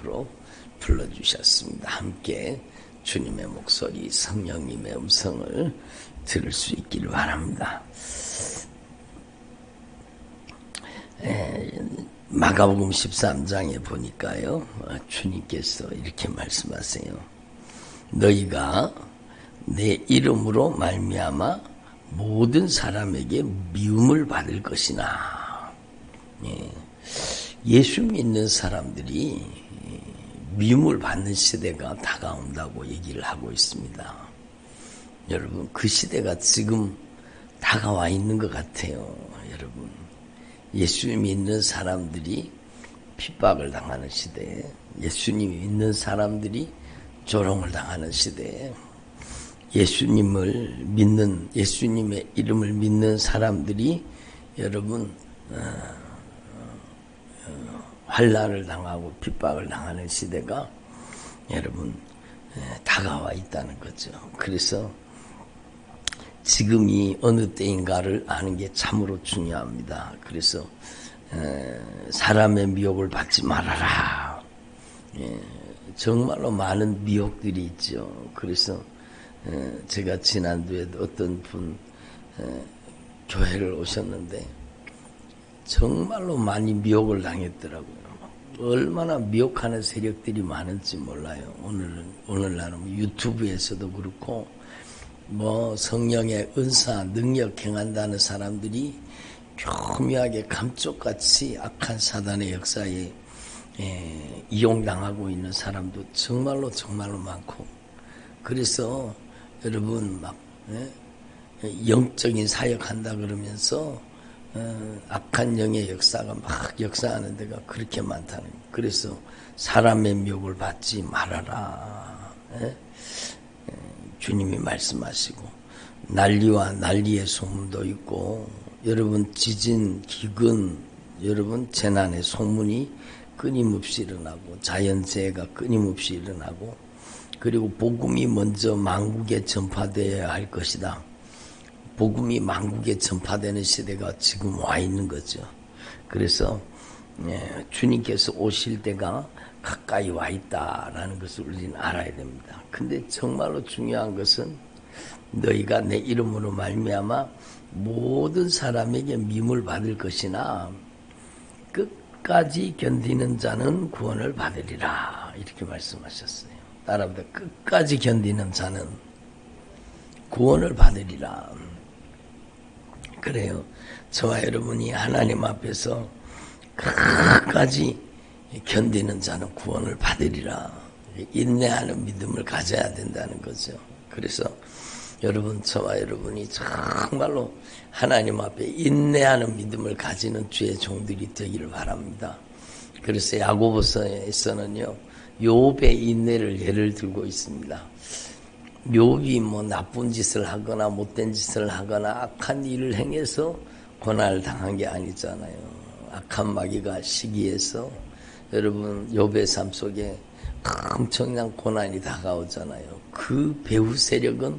앞으로 불러주셨습니다. 함께 주님의 목소리, 성령님의 음성을 들을 수 있기를 바랍니다. 마가복음 13장에 보니까요, 주님께서 이렇게 말씀하세요. 너희가 내 이름으로 말미암아 모든 사람에게 미움을 받을 것이나, 예수 믿는 사람들이 미움을 받는 시대가 다가온다고 얘기를 하고 있습니다. 여러분, 그 시대가 지금 다가와 있는 것 같아요. 여러분, 예수 믿는 사람들이 핍박을 당하는 시대에, 예수님 믿는 사람들이 조롱을 당하는 시대에, 예수님을 믿는, 예수님의 이름을 믿는 사람들이 여러분 환난을 당하고 핍박을 당하는 시대가 여러분 다가와 있다는 거죠. 그래서 지금이 어느 때인가를 아는 게 참으로 중요합니다. 그래서 사람의 미혹을 받지 말아라. 정말로 많은 미혹들이 있죠. 그래서 제가 지난주에 어떤 분 교회를 오셨는데 정말로 많이 미혹을 당했더라고요. 얼마나 미혹하는 세력들이 많은지 몰라요. 오늘날은 유튜브에서도 그렇고, 성령의 은사, 능력 행한다는 사람들이 교묘하게 감쪽같이 악한 사단의 역사에 이용당하고 있는 사람도 정말로 많고, 그래서 여러분 영적인 사역한다 그러면서 악한 영의 역사가 막 역사하는 데가 그렇게 많다는 거예요. 그래서 사람의 미혹을 받지 말아라. 주님이 말씀하시고, 난리와 난리의 소문도 있고, 여러분 지진, 기근, 여러분 재난의 소문이 끊임없이 일어나고, 자연재해가 끊임없이 일어나고, 그리고 복음이 먼저 만국에 전파되어야 할 것이다. 복음이 만국에 전파되는 시대가 지금 와 있는 거죠. 그래서 주님께서 오실 때가 가까이 와 있다라는 것을 우리는 알아야 됩니다. 근데 정말로 중요한 것은 너희가 내 이름으로 말미암아 모든 사람에게 미움을 받을 것이나 끝까지 견디는 자는 구원을 받으리라. 이렇게 말씀하셨어요. 따라합니다. 끝까지 견디는 자는 구원을 받으리라. 그래요. 저와 여러분이 하나님 앞에서 끝까지 견디는 자는 구원을 받으리라. 인내하는 믿음을 가져야 된다는 거죠. 그래서 여러분, 저와 여러분이 정말로 하나님 앞에 인내하는 믿음을 가지는 주의 종들이 되기를 바랍니다. 그래서 야고보서에서는요, 욥의 인내를 예를 들고 있습니다. 욥이 나쁜 짓을 하거나 못된 짓을 하거나 악한 일을 행해서 고난을 당한 게 아니잖아요. 악한 마귀가 시기해서 여러분 욥의 삶 속에 엄청난 고난이 다가오잖아요. 그 배후 세력은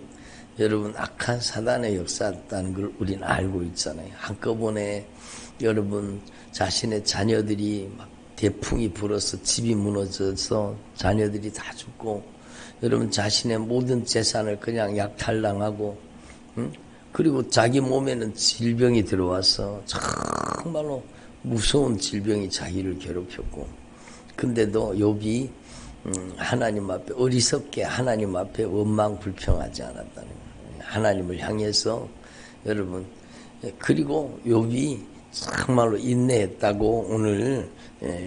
여러분 악한 사단의 역사였다는 걸 우리는 알고 있잖아요. 한꺼번에 여러분 자신의 자녀들이 막 대풍이 불어서 집이 무너져서 자녀들이 다 죽고, 여러분 자신의 모든 재산을 그냥 약탈당하고, 그리고 자기 몸에는 질병이 들어와서 정말로 무서운 질병이 자기를 괴롭혔고, 근데도 욥이 하나님 앞에 어리석게 하나님 앞에 원망 불평하지 않았다는 거예요. 하나님을 향해서 여러분, 그리고 욥이 정말로 인내했다고 오늘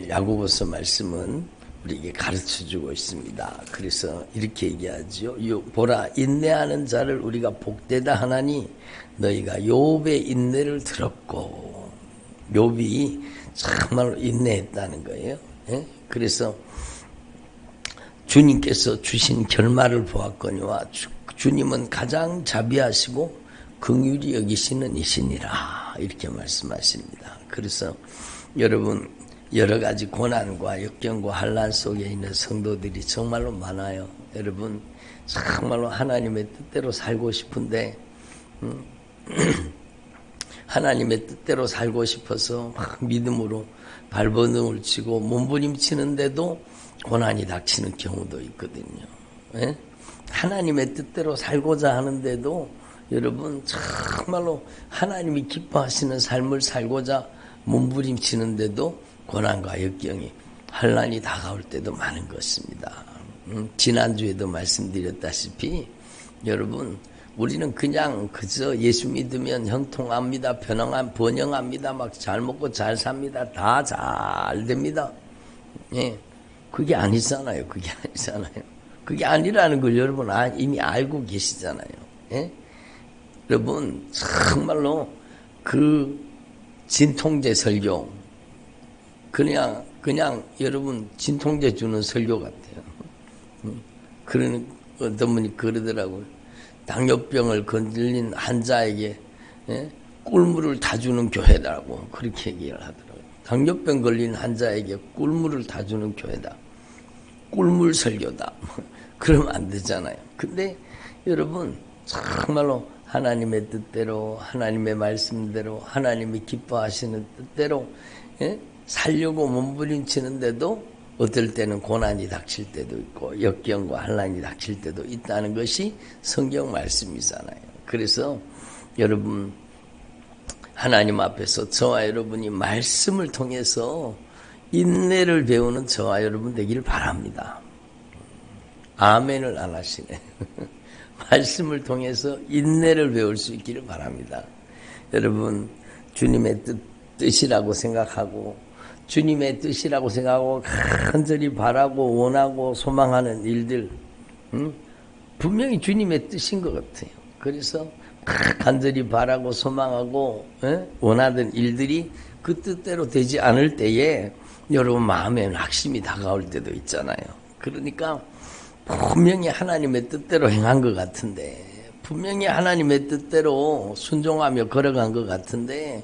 야고보서 말씀은 우리에게 가르쳐주고 있습니다. 그래서 이렇게 얘기하죠. 보라, 인내하는 자를 우리가 복되다 하나니 너희가 욥의 인내를 들었고, 욥이 정말로 인내했다는 거예요. 그래서 주님께서 주신 결말을 보았거니와 주님은 가장 자비하시고 긍휼히 여기시는 이시니라. 이렇게 말씀하십니다. 그래서 여러분, 여러 가지 고난과 역경과 환난 속에 있는 성도들이 정말로 많아요. 여러분, 정말로 하나님의 뜻대로 살고 싶은데 하나님의 뜻대로 살고 싶어서 막 믿음으로 발버둥을 치고 몸부림치는데도 고난이 닥치는 경우도 있거든요. 예? 하나님의 뜻대로 살고자 하는데도 여러분 정말로 하나님이 기뻐하시는 삶을 살고자 몸부림치는데도 고난과 역경이 환난이 다가올 때도 많은 것입니다. 지난주에도 말씀드렸다시피 여러분 우리는 그냥 그저 예수 믿으면 형통합니다. 번영합니다. 막 잘 먹고 잘 삽니다. 다 잘 됩니다. 예, 그게 아니잖아요. 그게 아니잖아요. 그게 아니라는 걸 여러분 이미 알고 계시잖아요. 예? 여러분 정말로 그 진통제 설교 그냥 여러분 진통제 주는 설교 같아요. 그런 어떤 분이 그러더라고요. 당뇨병을 건들린 환자에게 꿀물을 다 주는 교회다라고 그렇게 얘기를 하더라고요. 당뇨병 걸린 환자에게 꿀물을 다 주는 교회다. 꿀물 설교다. 그러면 안 되잖아요. 근데 여러분 정말로 하나님의 뜻대로 하나님의 말씀대로 하나님이 기뻐하시는 뜻대로 살려고 몸부림치는데도 어떨 때는 고난이 닥칠 때도 있고 역경과 환난이 닥칠 때도 있다는 것이 성경 말씀이잖아요. 그래서 여러분 하나님 앞에서 저와 여러분이 말씀을 통해서 인내를 배우는 저와 여러분 되기를 바랍니다. 아멘을 안 하시네. 말씀을 통해서 인내를 배울 수 있기를 바랍니다. 여러분 주님의 뜻이라고 생각하고 주님의 뜻이라고 생각하고 간절히 바라고 원하고 소망하는 일들 분명히 주님의 뜻인 것 같아요. 그래서 간절히 바라고 소망하고 원하던 일들이 그 뜻대로 되지 않을 때에 여러분 마음에 낙심이 다가올 때도 있잖아요. 그러니까 분명히 하나님의 뜻대로 행한 것 같은데 분명히 하나님의 뜻대로 순종하며 걸어간 것 같은데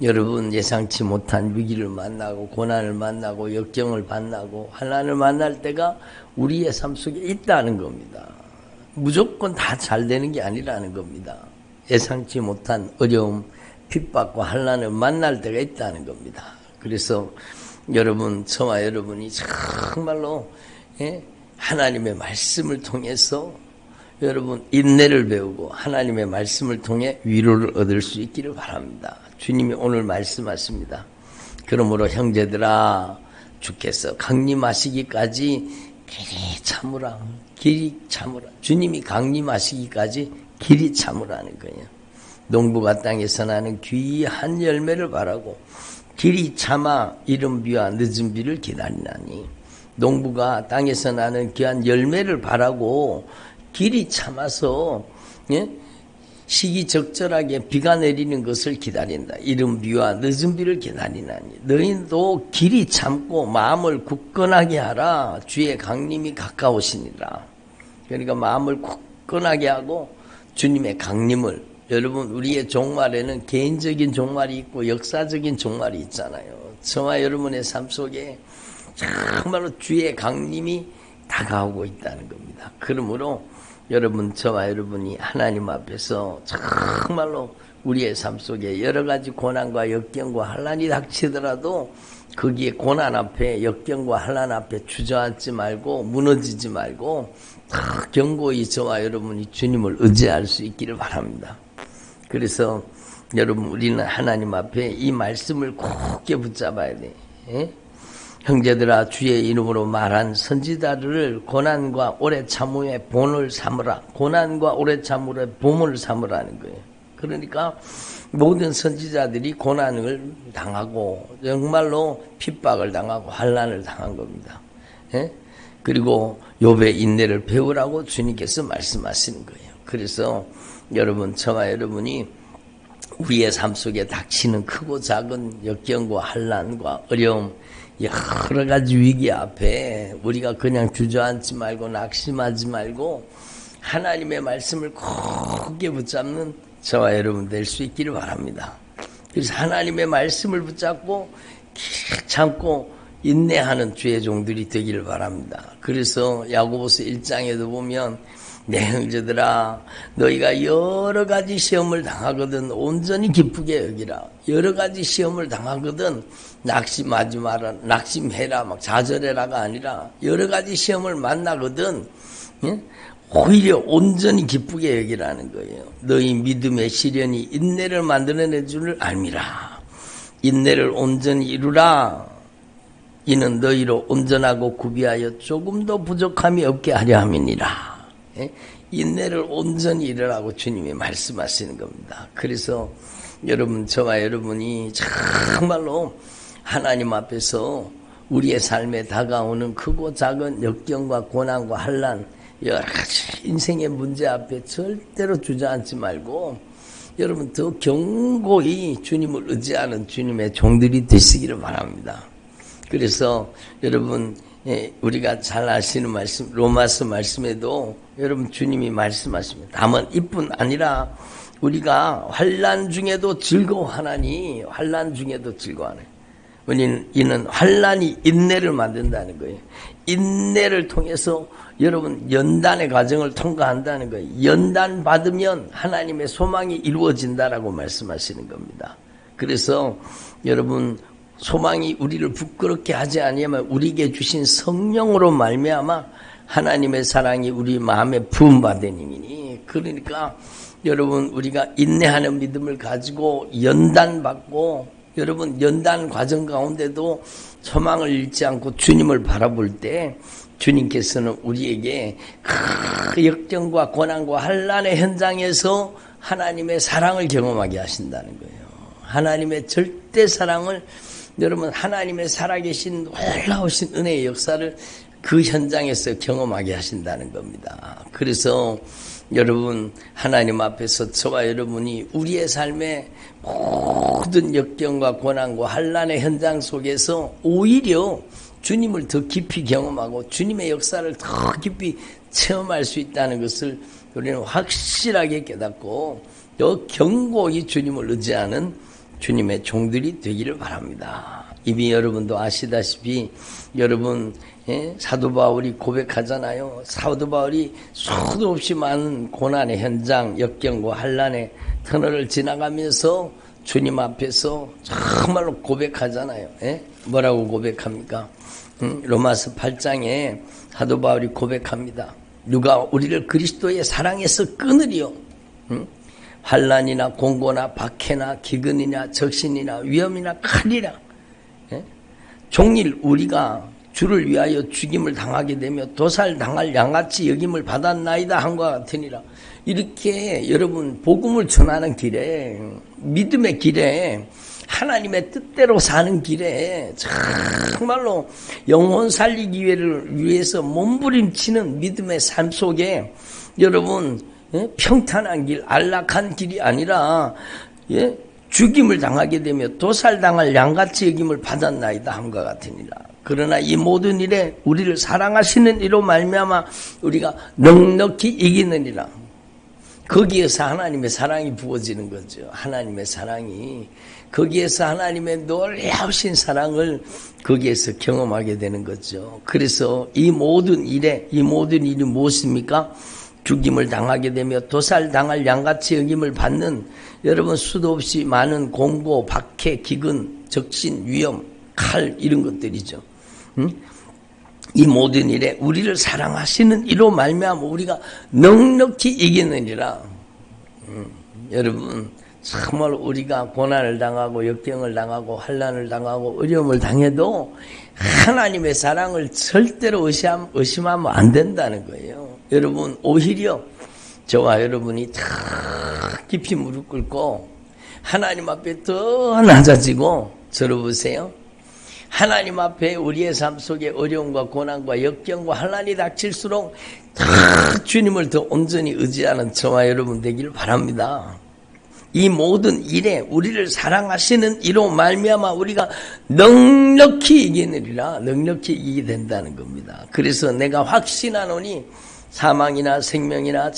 여러분 예상치 못한 위기를 만나고 고난을 만나고 역경을 만나고 환난을 만날 때가 우리의 삶 속에 있다는 겁니다. 무조건 다 잘 되는 게 아니라는 겁니다. 예상치 못한 어려움, 핍박과 환난을 만날 때가 있다는 겁니다. 그래서 여러분 저와 여러분이 정말로 하나님의 말씀을 통해서 여러분 인내를 배우고 하나님의 말씀을 통해 위로를 얻을 수 있기를 바랍니다. 주님이 오늘 말씀하십니다. 그러므로 형제들아 주께서 강림하시기까지 길이 참으라. 주님이 강림하시기까지 길이 참으라는 거예요. 농부가 땅에서 나는 귀한 열매를 바라고 길이 참아 이른 비와 늦은 비를 기다리나니 농부가 땅에서 나는 귀한 열매를 바라고 길이 참아서 시기적절하게 비가 내리는 것을 기다린다. 이른 비와 늦은 비를 기다리나니 너희도 길이 참고 마음을 굳건하게 하라. 주의 강림이 가까우시니라. 그러니까 마음을 굳건하게 하고 주님의 강림을 여러분 우리의 종말에는 개인적인 종말이 있고 역사적인 종말이 있잖아요. 저와 여러분의 삶 속에 정말로 주의 강림이 다가오고 있다는 겁니다. 그러므로 여러분 저와 여러분이 하나님 앞에서 정말로 우리의 삶 속에 여러 가지 고난과 역경과 환난이 닥치더라도 거기에 고난 앞에 역경과 환난 앞에 주저앉지 말고 무너지지 말고 견고히 저와 여러분이 주님을 의지할 수 있기를 바랍니다. 그래서 여러분 우리는 하나님 앞에 이 말씀을 굳게 붙잡아야 돼. 형제들아 주의 이름으로 말한 선지자들을 고난과 오래 참음의 본을 삼으라. 고난과 오래 참음의 본을 삼으라는 거예요. 그러니까 모든 선지자들이 고난을 당하고 정말로 핍박을 당하고 환난을 당한 겁니다. 그리고 욥의 인내를 배우라고 주님께서 말씀하시는 거예요. 그래서 여러분 저와 여러분이 우리의 삶 속에 닥치는 크고 작은 역경과 환난과 어려움 여러 가지 위기 앞에 우리가 그냥 주저앉지 말고 낙심하지 말고 하나님의 말씀을 굳게 붙잡는 저와 여러분 될 수 있기를 바랍니다. 그래서 하나님의 말씀을 붙잡고 참고 인내하는 주의 종들이 되기를 바랍니다. 그래서 야고보서 1장에도 보면 내 형제들아, 너희가 여러 가지 시험을 당하거든 온전히 기쁘게 여기라. 여러 가지 시험을 당하거든 낙심하지 마라, 낙심해라, 막 좌절해라가 아니라 여러 가지 시험을 만나거든, 예? 오히려 온전히 기쁘게 여기라는 거예요. 너희 믿음의 시련이 인내를 만들어내 줄을 알미라. 인내를 온전히 이루라. 이는 너희로 온전하고 구비하여 조금도 부족함이 없게 하려 함이니라. 예? 인내를 온전히 이루라고 주님이 말씀하시는 겁니다. 그래서 여러분, 저와 여러분이 정말로 하나님 앞에서 우리의 삶에 다가오는 크고 작은 역경과 고난과 환난, 여러 가지 인생의 문제 앞에 절대로 주저앉지 말고 여러분 더 견고히 주님을 의지하는 주님의 종들이 되시기를 바랍니다. 그래서 여러분, 우리가 잘 아시는 말씀, 로마서 말씀에도 여러분 주님이 말씀하십니다. 다만 이뿐 아니라 우리가 환난 중에도 즐거워하나니, 환난 중에도 즐거워하나니. 이는 환난이 인내를 만든다는 거예요. 인내를 통해서 여러분 연단의 과정을 통과한다는 거예요. 연단 받으면 하나님의 소망이 이루어진다라고 말씀하시는 겁니다. 그래서 여러분, 소망이 우리를 부끄럽게 하지 아니하면 우리에게 주신 성령으로 말미암아 하나님의 사랑이 우리 마음에 부음받으니니, 그러니까 여러분 우리가 인내하는 믿음을 가지고 연단받고, 여러분 연단 과정 가운데도 소망을 잃지 않고 주님을 바라볼 때 주님께서는 우리에게 그 역경과 고난과 환난의 현장에서 하나님의 사랑을 경험하게 하신다는 거예요. 하나님의 절대 사랑을, 여러분 하나님의 살아계신 놀라우신 은혜의 역사를 그 현장에서 경험하게 하신다는 겁니다. 그래서 여러분 하나님 앞에서 저와 여러분이 우리의 삶의 모든 역경과 고난과 환난의 현장 속에서 오히려 주님을 더 깊이 경험하고 주님의 역사를 더 깊이 체험할 수 있다는 것을 우리는 확실하게 깨닫고 더 견고히 주님을 의지하는 주님의 종들이 되기를 바랍니다. 이미 여러분도 아시다시피 여러분, 사도 바울이 고백하잖아요. 사도 바울이 수도 없이 많은 고난의 현장, 역경과 환난의 터널을 지나가면서 주님 앞에서 정말로 고백하잖아요. 뭐라고 고백합니까? 로마서 8장에 사도 바울이 고백합니다. 누가 우리를 그리스도의 사랑에서 끊으리요? 환난이나 공고나 박해나 기근이나 적신이나 위험이나 칼이라, 종일 우리가 주를 위하여 죽임을 당하게 되며 도살당할 양같이 여김을 받았나이다 한과 같으니라. 이렇게 여러분 복음을 전하는 길에, 믿음의 길에, 하나님의 뜻대로 사는 길에 정말로 영혼 살리기 위해서 몸부림치는 믿음의 삶 속에 여러분 평탄한 길, 안락한 길이 아니라 죽임을 당하게 되며 도살당할 양같이 여김을 받았나이다 함과 같으니라. 그러나 이 모든 일에 우리를 사랑하시는 이로 말미암아 우리가 넉넉히 이기느니라. 거기에서 하나님의 사랑이 부어지는 거죠. 하나님의 사랑이, 거기에서 하나님의 놀라우신 사랑을 거기에서 경험하게 되는 거죠. 그래서 이 모든 일이 무엇입니까? 죽임을 당하게 되며 도살당할 양같이 여김을 받는, 여러분 수도 없이 많은 공고, 박해, 기근, 적신, 위험, 칼, 이런 것들이죠. 이 모든 일에 우리를 사랑하시는 이로 말미암아 우리가 넉넉히 이기느니라. 여러분 정말 우리가 고난을 당하고 역경을 당하고 환난을 당하고 어려움을 당해도 하나님의 사랑을 절대로 의심하면 안 된다는 거예요. 여러분 오히려 저와 여러분이 더 깊이 무릎 꿇고 하나님 앞에 더 낮아지고, 저를 보세요. 하나님 앞에 우리의 삶 속에 어려움과 고난과 역경과 환난이 닥칠수록 주님을 더 온전히 의지하는 저와 여러분 되기를 바랍니다. 이 모든 일에 우리를 사랑하시는 이로 말미암아 우리가 넉넉히 이기느니라. 넉넉히 이기게 된다는 겁니다. 그래서 내가 확신하노니 사망이나 생명이나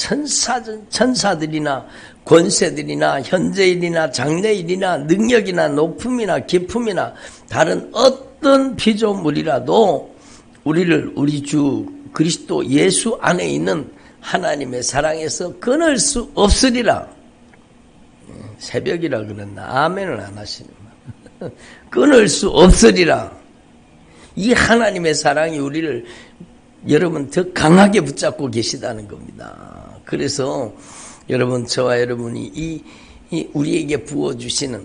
천사들이나 권세들이나 현재일이나 장래일이나 능력이나 높음이나 깊음이나 다른 어떤 피조물이라도 우리를 우리 주 그리스도 예수 안에 있는 하나님의 사랑에서 끊을 수 없으리라. 새벽이라 그랬나? 아멘을 안 하시는 말. 끊을 수 없으리라. 이 하나님의 사랑이 우리를 여러분 더 강하게 붙잡고 계시다는 겁니다. 그래서 여러분, 저와 여러분이 이 우리에게 부어주시는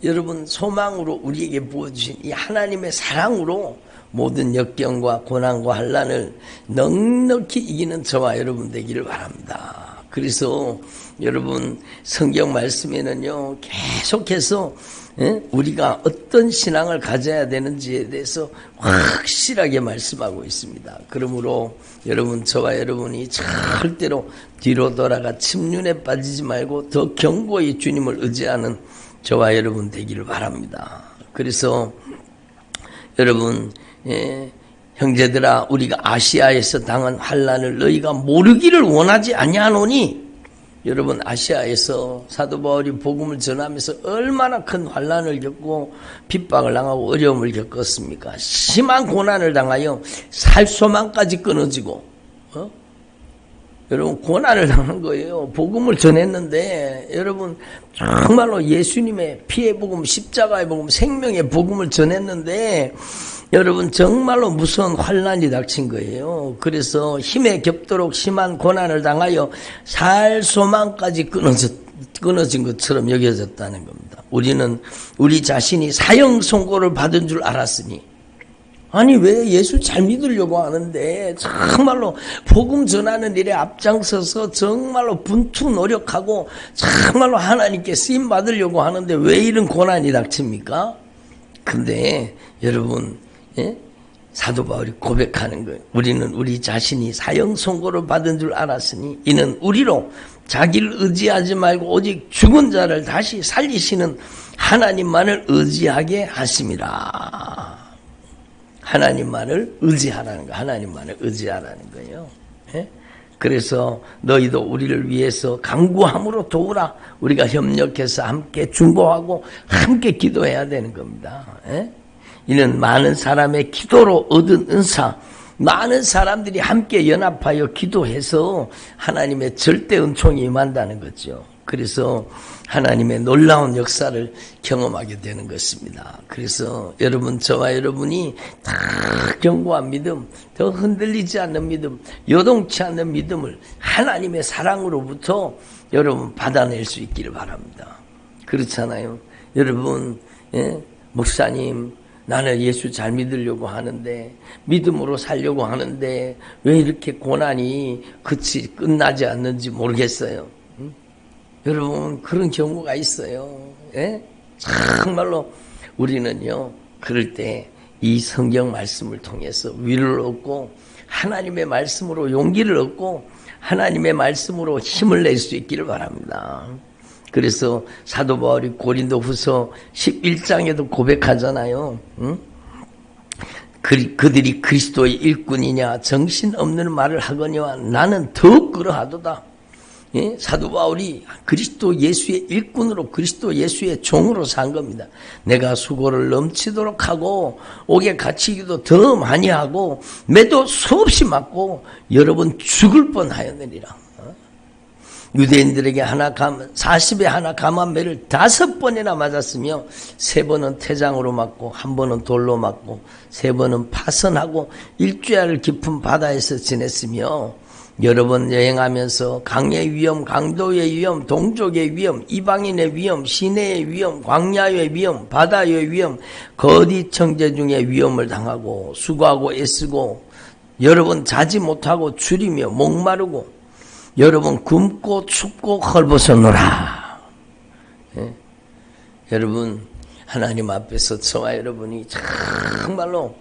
여러분 소망으로 우리에게 부어주신 이 하나님의 사랑으로 모든 역경과 고난과 환난을 넉넉히 이기는 저와 여러분 되기를 바랍니다. 그래서 여러분 성경 말씀에는요 계속해서 우리가 어떤 신앙을 가져야 되는지에 대해서 확실하게 말씀하고 있습니다. 그러므로 여러분, 저와 여러분이 절대로 뒤로 돌아가 침륜에 빠지지 말고 더 견고히 주님을 의지하는 저와 여러분 되기를 바랍니다. 그래서 여러분, 형제들아, 우리가 아시아에서 당한 환난을 너희가 모르기를 원하지 아니하노니, 여러분, 아시아에서 사도 바울이 복음을 전하면서 얼마나 큰 환난을 겪고 핍박을 당하고 어려움을 겪었습니까? 심한 고난을 당하여 살소망까지 끊어지고, 여러분, 고난을 당한 거예요. 복음을 전했는데, 여러분, 정말로 예수님의 피의 복음, 십자가의 복음, 생명의 복음을 전했는데, 여러분, 정말로 무서운 환난이 닥친 거예요. 그래서 힘에 겹도록 심한 고난을 당하여 살 소망까지 끊어진 것처럼 여겨졌다는 겁니다. 우리는 우리 자신이 사형 선고를 받은 줄 알았으니, 아니 왜 예수 잘 믿으려고 하는데 정말로 복음 전하는 일에 앞장서서 정말로 분투 노력하고 정말로 하나님께 쓰임 받으려고 하는데 왜 이런 고난이 닥칩니까? 근데 여러분, 사도 바울이 고백하는 거예요. 우리는 우리 자신이 사형 선고를 받은 줄 알았으니 이는 우리로 자기를 의지하지 말고 오직 죽은 자를 다시 살리시는 하나님만을 의지하게 하심이라. 하나님만을 의지하라는 거, 하나님만을 의지하라는 거예요. 그래서 너희도 우리를 위해서 간구함으로 도우라. 우리가 협력해서 함께 중보하고 함께 기도해야 되는 겁니다. 이는 많은 사람의 기도로 얻은 은사, 많은 사람들이 함께 연합하여 기도해서 하나님의 절대 은총이 임한다는 거죠. 그래서 하나님의 놀라운 역사를 경험하게 되는 것입니다. 그래서 여러분, 저와 여러분이 다 견고한 믿음, 더 흔들리지 않는 믿음, 요동치 않는 믿음을 하나님의 사랑으로부터 여러분 받아낼 수 있기를 바랍니다. 그렇잖아요. 여러분, 목사님, 나는 예수 잘 믿으려고 하는데, 믿음으로 살려고 하는데 왜 이렇게 고난이 끝나지 않는지 모르겠어요. 여러분, 그런 경우가 있어요. 정말로 우리는요, 그럴 때 이 성경 말씀을 통해서 위로를 얻고 하나님의 말씀으로 용기를 얻고 하나님의 말씀으로 힘을 낼 수 있기를 바랍니다. 그래서 사도 바울이 고린도후서 11장에도 고백하잖아요. 그들이 그리스도의 일꾼이냐 정신없는 말을 하거니와 나는 더욱 그러하도다. 사도 바울이 그리스도 예수의 일꾼으로 그리스도 예수의 종으로 산 겁니다. 내가 수고를 넘치도록 하고 옥에 갇히기도 더 많이 하고 매도 수없이 맞고 여러 번 죽을 뻔하였느니라. 유대인들에게 40에 하나 감한 매를 5번이나 맞았으며 3번은 태장으로 맞고 1번은 돌로 맞고 3번은 파선하고 일주야를 깊은 바다에서 지냈으며 여러 번 여행하면서 강의 위험, 강도의 위험, 동족의 위험, 이방인의 위험, 시내의 위험, 광야의 위험, 바다의 위험, 거디 청제 중에 위험을 당하고 수고하고 애쓰고 여러 번 자지 못하고 줄이며 목마르고 여러 번 굶고 춥고 헐벗어노라. 여러분, 하나님 앞에서 저와 여러분이 정말로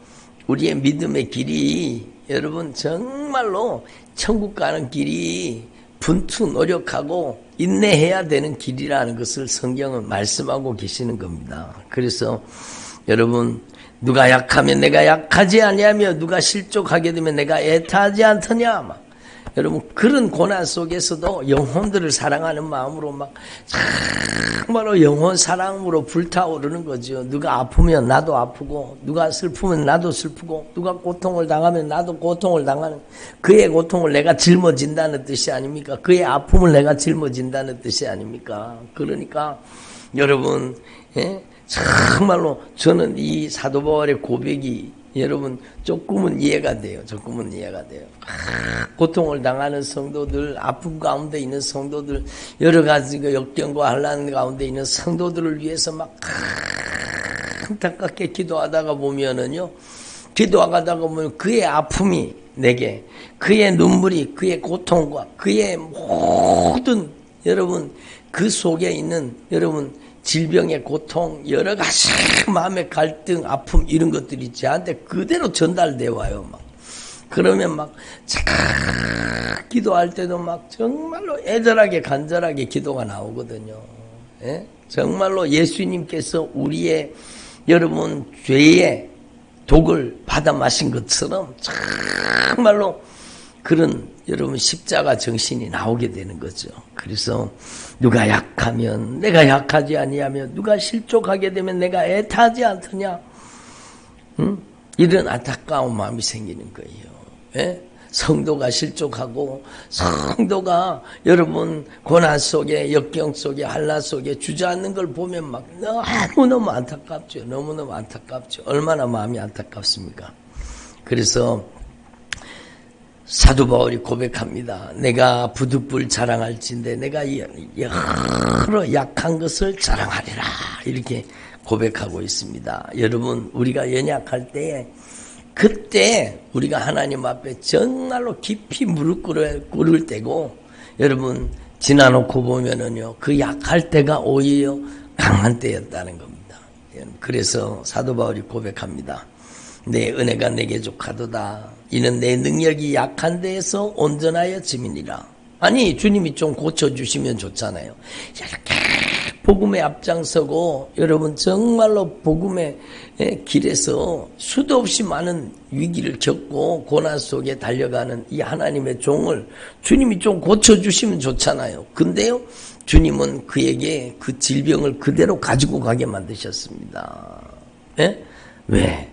우리의 믿음의 길이 여러분 정말로 천국 가는 길이 분투 노력하고 인내해야 되는 길이라는 것을 성경은 말씀하고 계시는 겁니다. 그래서 여러분, 누가 약하면 내가 약하지 아니하며 누가 실족하게 되면 내가 애타하지 않더냐. 여러분 그런 고난 속에서도 영혼들을 사랑하는 마음으로 막 정말로 영혼 사랑으로 불타오르는 거죠. 누가 아프면 나도 아프고, 누가 슬프면 나도 슬프고, 누가 고통을 당하면 나도 고통을 당하는, 그의 고통을 내가 짊어진다는 뜻이 아닙니까? 그의 아픔을 내가 짊어진다는 뜻이 아닙니까? 그러니까 여러분, 정말로 저는 이 사도 바울의 고백이 여러분 조금은 이해가 돼요. 조금은 이해가 돼요. 고통을 당하는 성도들, 아픔 가운데 있는 성도들, 여러 가지 역경과 환난 가운데 있는 성도들을 위해서 막 안타깝게 기도하다가 보면은요, 기도하다가 보면 그의 아픔이 내게, 그의 눈물이, 그의 고통과 그의 모든 여러분 그 속에 있는 여러분 질병의 고통, 여러 가지 마음의 갈등, 아픔 이런 것들이 저한테 그대로 전달되어 와요. 막 그러면 막 기도할 때도 막 정말로 애절하게 간절하게 기도가 나오거든요. 예? 정말로 예수님께서 우리의 여러분 죄의 독을 받아 마신 것처럼 정말로 그런 여러분 십자가 정신이 나오게 되는 거죠. 그래서 누가 약하면 내가 약하지 아니하며, 누가 실족하게 되면 내가 애타지 않더냐, 이런 안타까운 마음이 생기는 거예요. 예? 성도가 실족하고 성도가 여러분 고난 속에, 역경 속에, 환난 속에 주저앉는 걸 보면 막 너무너무 안타깝죠. 너무너무 안타깝죠. 얼마나 마음이 안타깝습니까? 그래서 사도 바울이 고백합니다. 내가 부득불 자랑할진대 내가 여러 약한 것을 자랑하리라, 이렇게 고백하고 있습니다. 여러분 우리가 연약할 때에, 그때 우리가 하나님 앞에 정말로 깊이 무릎 꿇을 때고, 여러분 지나놓고 보면은요, 그 약할 때가 오히려 강한 때였다는 겁니다. 그래서 사도 바울이 고백합니다. 내 은혜가 내게 족하도다. 이는 내 능력이 약한 데에서 온전하여 짐이니라. 아니 주님이 좀 고쳐주시면 좋잖아요. 이렇게 복음에 앞장서고 여러분 정말로 복음의 길에서 수도 없이 많은 위기를 겪고 고난 속에 달려가는 이 하나님의 종을 주님이 좀 고쳐주시면 좋잖아요. 근데요, 주님은 그에게 그 질병을 그대로 가지고 가게 만드셨습니다. 예? 왜?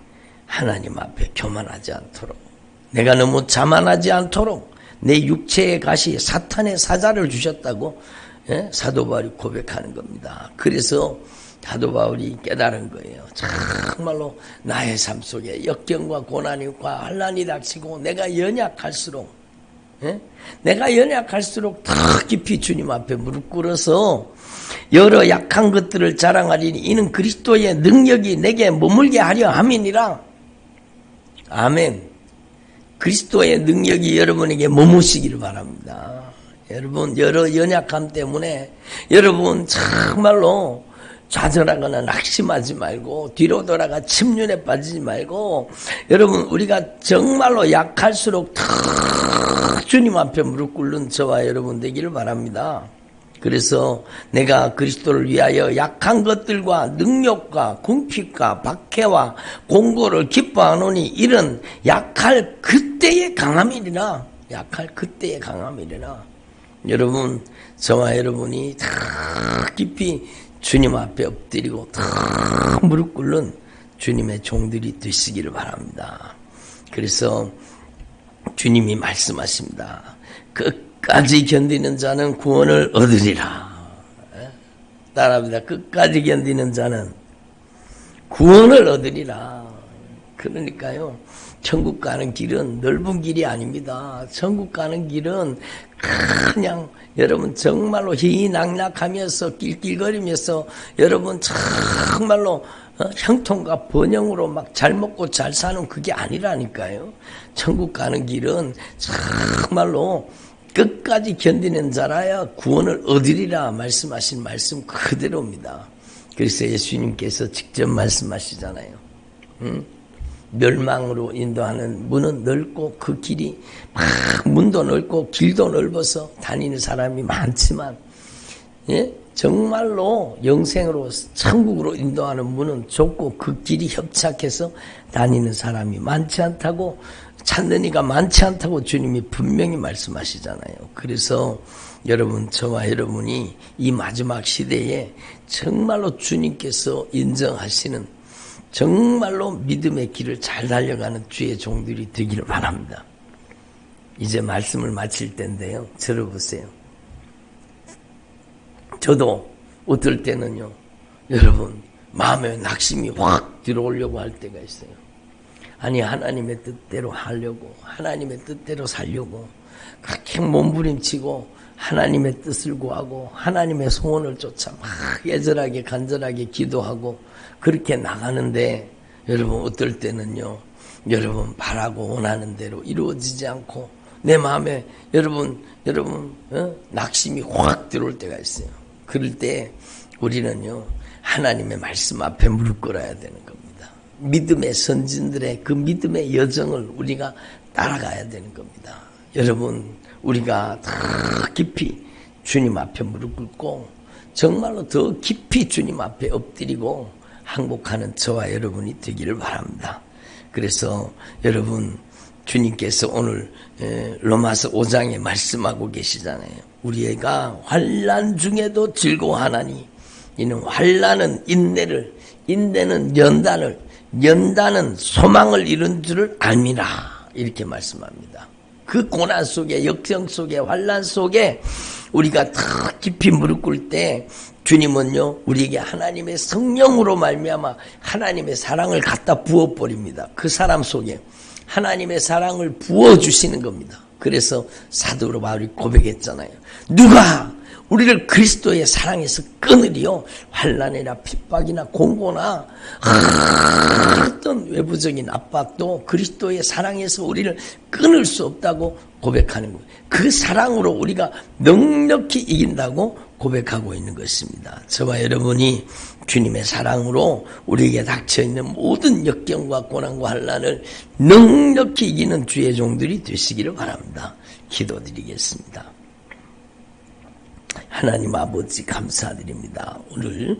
하나님 앞에 교만하지 않도록, 내가 너무 자만하지 않도록 내 육체의 가시 사탄의 사자를 주셨다고 사도 바울이 고백하는 겁니다. 그래서 사도 바울이 깨달은 거예요. 정말로 나의 삶 속에 역경과 고난과 환난이 닥치고 내가 연약할수록 내가 연약할수록 더 깊이 주님 앞에 무릎 꿇어서 여러 약한 것들을 자랑하리니 이는 그리스도의 능력이 내게 머물게 하려 함이니라. 아멘. 그리스도의 능력이 여러분에게 머무시기를 바랍니다. 여러분 여러 연약함 때문에 여러분 정말로 좌절하거나 낙심하지 말고 뒤로 돌아가 침륜에 빠지지 말고, 여러분 우리가 정말로 약할수록 더 주님 앞에 무릎 꿇는 저와 여러분 되기를 바랍니다. 그래서 내가 그리스도를 위하여 약한 것들과 능력과 궁핍과 박해와 공고를 기뻐하노니 이런 약할 그때의 강함이니라. 약할 그때의 강함이니라. 여러분 저와 여러분이 다 깊이 주님 앞에 엎드리고 다 무릎 꿇는 주님의 종들이 되시기를 바랍니다. 그래서 주님이 말씀하십니다. 끝까지 견디는 자는 구원을 얻으리라. 따라합니다. 끝까지 견디는 자는 구원을 얻으리라. 그러니까요, 천국 가는 길은 넓은 길이 아닙니다. 천국 가는 길은 그냥 여러분 정말로 희희낙낙하면서 낄낄거리면서 여러분 정말로 형통과 번영으로 막 잘 먹고 잘 사는 그게 아니라니까요. 천국 가는 길은 정말로 끝까지 견디는 자라야 구원을 얻으리라 말씀하신 말씀 그대로입니다. 그래서 예수님께서 직접 말씀하시잖아요. 멸망으로 인도하는 문은 넓고 그 길이 막 문도 넓고 길도 넓어서 다니는 사람이 많지만, 예? 정말로 영생으로 천국으로 인도하는 문은 좁고 그 길이 협착해서 다니는 사람이 많지 않다고 찾는 이가 많지 않다고 주님이 분명히 말씀하시잖아요. 그래서 여러분, 저와 여러분이 이 마지막 시대에 정말로 주님께서 인정하시는 정말로 믿음의 길을 잘 달려가는 주의 종들이 되기를 바랍니다. 이제 말씀을 마칠 때인데요. 들어보세요. 저도 어떨 때는요, 여러분, 마음에 낙심이 확 들어오려고 할 때가 있어요. 아니, 하나님의 뜻대로 하려고, 하나님의 뜻대로 살려고 그렇게 몸부림치고 하나님의 뜻을 구하고 하나님의 소원을 쫓아 막 애절하게 간절하게 기도하고 그렇게 나가는데, 여러분, 어떨 때는요, 여러분 바라고 원하는 대로 이루어지지 않고 내 마음에 여러분 낙심이 확 들어올 때가 있어요. 그럴 때 우리는요, 하나님의 말씀 앞에 무릎 꿇어야 되는 겁니다. 믿음의 선진들의 그 믿음의 여정을 우리가 따라가야 되는 겁니다. 여러분, 우리가 더 깊이 주님 앞에 무릎 꿇고 정말로 더 깊이 주님 앞에 엎드리고 항복하는 저와 여러분이 되기를 바랍니다. 그래서 여러분, 주님께서 오늘 로마서 5장에 말씀하고 계시잖아요. 우리가 환난 중에도 즐거워하나니 이는 환난은 인내를, 인내는 연단을, 연단은 소망을 이룬 줄을 알미라, 이렇게 말씀합니다. 그 고난 속에, 역경 속에, 환난 속에 우리가 더 깊이 무릎 꿇을 때 주님은요, 우리에게 하나님의 성령으로 말미암아 하나님의 사랑을 갖다 부어버립니다. 그 사람 속에 하나님의 사랑을 부어주시는 겁니다. 그래서 사도 바울이 고백했잖아요. 누가 우리를 그리스도의 사랑에서 끊으리요? 환난이나 핍박이나 공고나 어떤 외부적인 압박도 그리스도의 사랑에서 우리를 끊을 수 없다고 고백하는 거예요. 그 사랑으로 우리가 넉넉히 이긴다고 고백하고 있는 것입니다. 저와 여러분이 주님의 사랑으로 우리에게 닥쳐있는 모든 역경과 고난과 환난을 넉넉히 이기는 주의 종들이 되시기를 바랍니다. 기도드리겠습니다. 하나님 아버지, 감사드립니다. 오늘